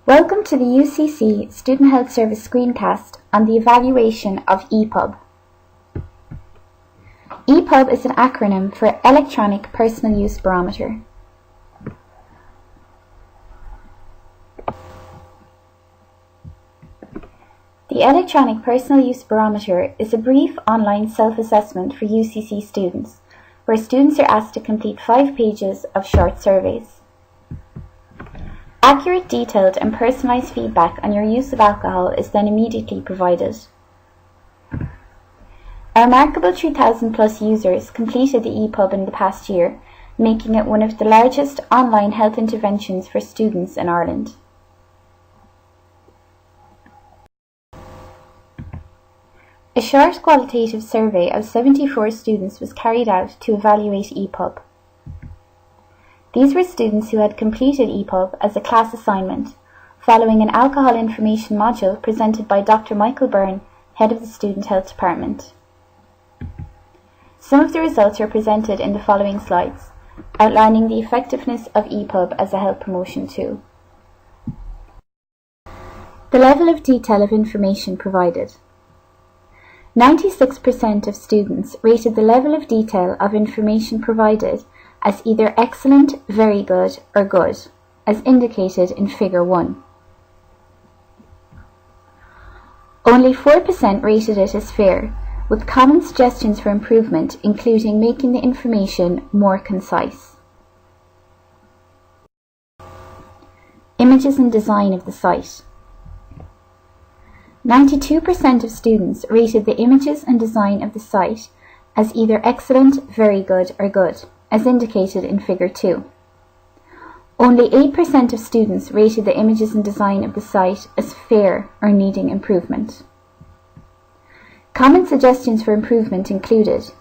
Welcome to the UCC Student Health Service screencast on the evaluation of e-Pub. e-Pub is an acronym for Electronic Personal Use Barometer. The Electronic Personal Use Barometer is a brief online self-assessment for UCC students, where students are asked to complete 5 pages of short surveys. Accurate, detailed and personalised feedback on your use of alcohol is then immediately provided. A remarkable 3,000 plus users completed the e-Pub in the past year, making it one of the largest online health interventions for students in Ireland. A short qualitative survey of 74 students was carried out to evaluate e-Pub. These were students who had completed e-Pub as a class assignment, following an alcohol information module presented by Dr. Michael Byrne, head of the Student Health Department. Some of the results are presented in the following slides, outlining the effectiveness of e-Pub as a health promotion tool. The level of detail of information provided. 96% of students rated the level of detail of information provided as either excellent, very good or good, as indicated in Figure 1. Only 4% rated it as fair, with common suggestions for improvement including making the information more concise. Images and design of the site. 92% of students rated the images and design of the site as either excellent, very good or good, as indicated in Figure 2. Only 8% of students rated the images and design of the site as fair or needing improvement. Common suggestions for improvement included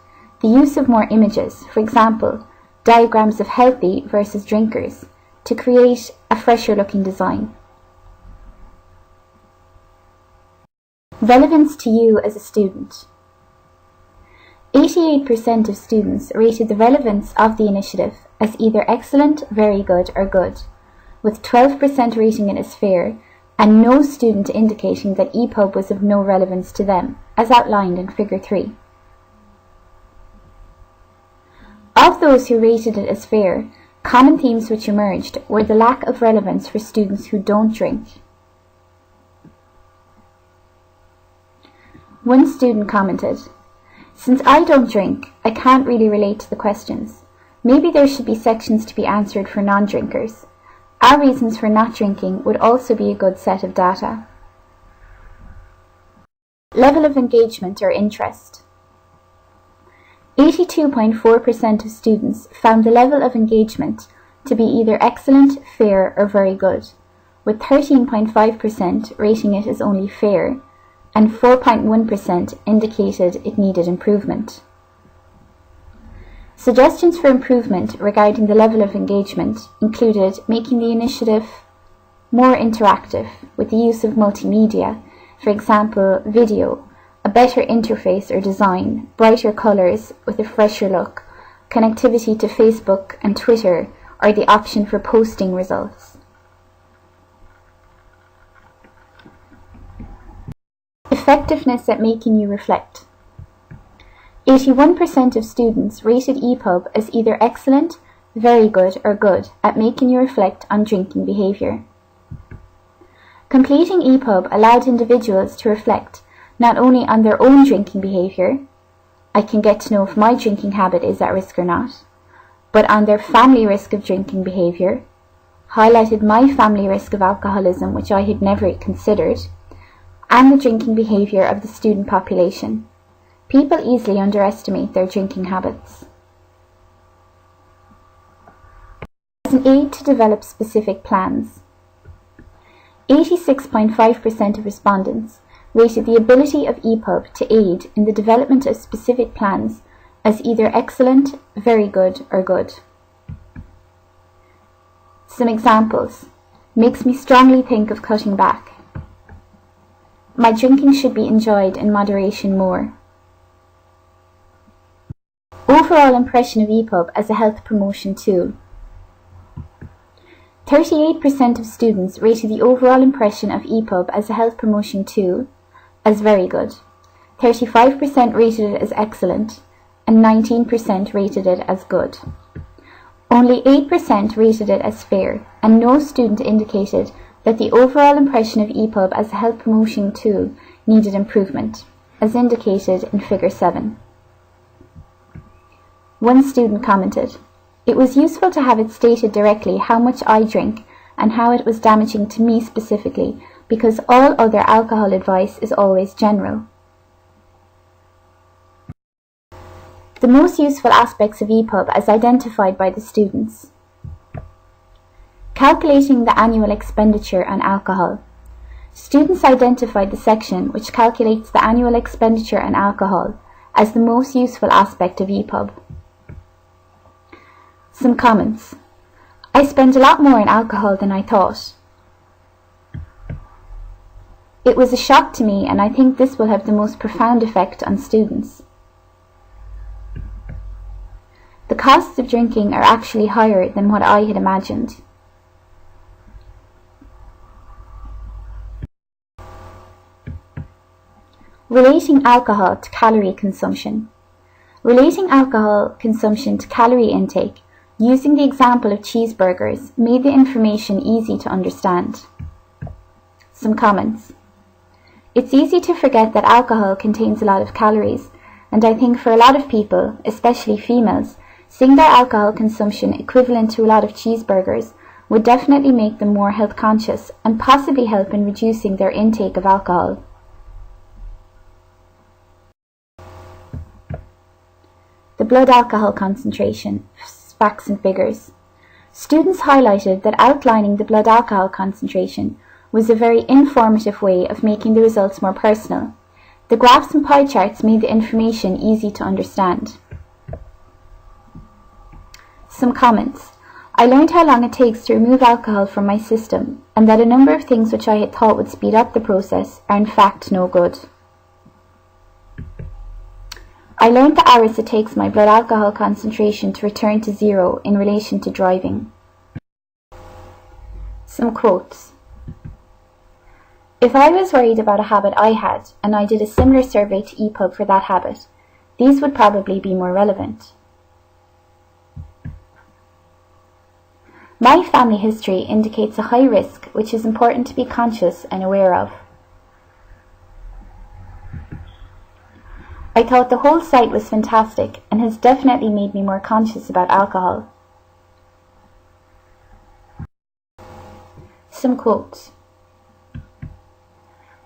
the use of more images, for example, diagrams of healthy versus drinkers, to create a fresher looking design. Relevance to you as a student. 88% of students rated the relevance of the initiative as either excellent, very good or good, with 12% rating it as fair and no student indicating that e-Pub was of no relevance to them, as outlined in Figure 3. Of those who rated it as fair, common themes which emerged were the lack of relevance for students who don't drink. One student commented, "Since I don't drink, I can't really relate to the questions. Maybe there should be sections to be answered for non-drinkers. Our reasons for not drinking would also be a good set of data." Level of engagement or interest. 82.4% of students found the level of engagement to be either excellent, fair or very good, with 13.5% rating it as only fair, and 4.1% indicated it needed improvement. Suggestions for improvement regarding the level of engagement included making the initiative more interactive with the use of multimedia, for example, video, a better interface or design, brighter colours with a fresher look, connectivity to Facebook and Twitter, or the option for posting results. Effectiveness at making you reflect. 81% of students rated e-Pub as either excellent, very good or good at making you reflect on drinking behaviour. Completing e-Pub allowed individuals to reflect not only on their own drinking behaviour, I can get to know if my drinking habit is at risk or not, but on their family risk of drinking behaviour, highlighted my family risk of alcoholism which I had never considered, and the drinking behaviour of the student population. People easily underestimate their drinking habits. As an aid to develop specific plans. 86.5% of respondents rated the ability of e-Pub to aid in the development of specific plans as either excellent, very good or good. Some examples. Makes me strongly think of cutting back. My drinking should be enjoyed in moderation more. Overall impression of e-Pub as a health promotion tool. 38% of students rated the overall impression of e-Pub as a health promotion tool as very good, 35% rated it as excellent, and 19% rated it as good. Only 8% rated it as fair, and no student indicated that the overall impression of e-Pub as a health promotion tool needed improvement, as indicated in Figure 7. One student commented, "It was useful to have it stated directly how much I drink and how it was damaging to me specifically, because all other alcohol advice is always general." The most useful aspects of e-Pub as identified by the students. Calculating the annual expenditure on alcohol. Students identified the section which calculates the annual expenditure on alcohol as the most useful aspect of e-Pub. Some comments. "I spend a lot more on alcohol than I thought. It was a shock to me, and I think this will have the most profound effect on students. The costs of drinking are actually higher than what I had imagined." Relating alcohol to calorie consumption. Relating alcohol consumption to calorie intake, using the example of cheeseburgers, made the information easy to understand. Some comments. "It's easy to forget that alcohol contains a lot of calories, and I think for a lot of people, especially females, seeing their alcohol consumption equivalent to a lot of cheeseburgers would definitely make them more health conscious and possibly help in reducing their intake of alcohol." The blood alcohol concentration, facts and figures. Students highlighted that outlining the blood alcohol concentration was a very informative way of making the results more personal. The graphs and pie charts made the information easy to understand. Some comments. "I learned how long it takes to remove alcohol from my system, and that a number of things which I had thought would speed up the process are in fact no good. I learned the hours it takes my blood alcohol concentration to return to zero in relation to driving." Some quotes. "If I was worried about a habit I had, and I did a similar survey to e-Pub for that habit, these would probably be more relevant. My family history indicates a high risk, which is important to be conscious and aware of. I thought the whole site was fantastic and has definitely made me more conscious about alcohol." Some quotes.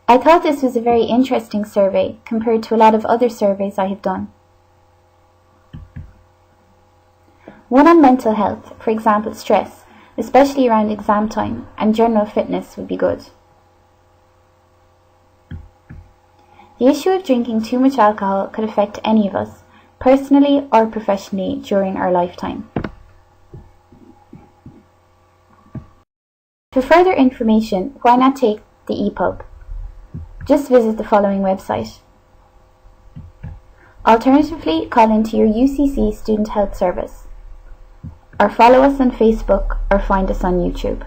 "I thought this was a very interesting survey compared to a lot of other surveys I have done. One on mental health, for example stress, especially around exam time, and general fitness would be good. The issue of drinking too much alcohol could affect any of us, personally or professionally, during our lifetime." For further information, why not take the e-Pub? Just visit the following website. Alternatively, call into your UCC Student Health Service, or follow us on Facebook or find us on YouTube.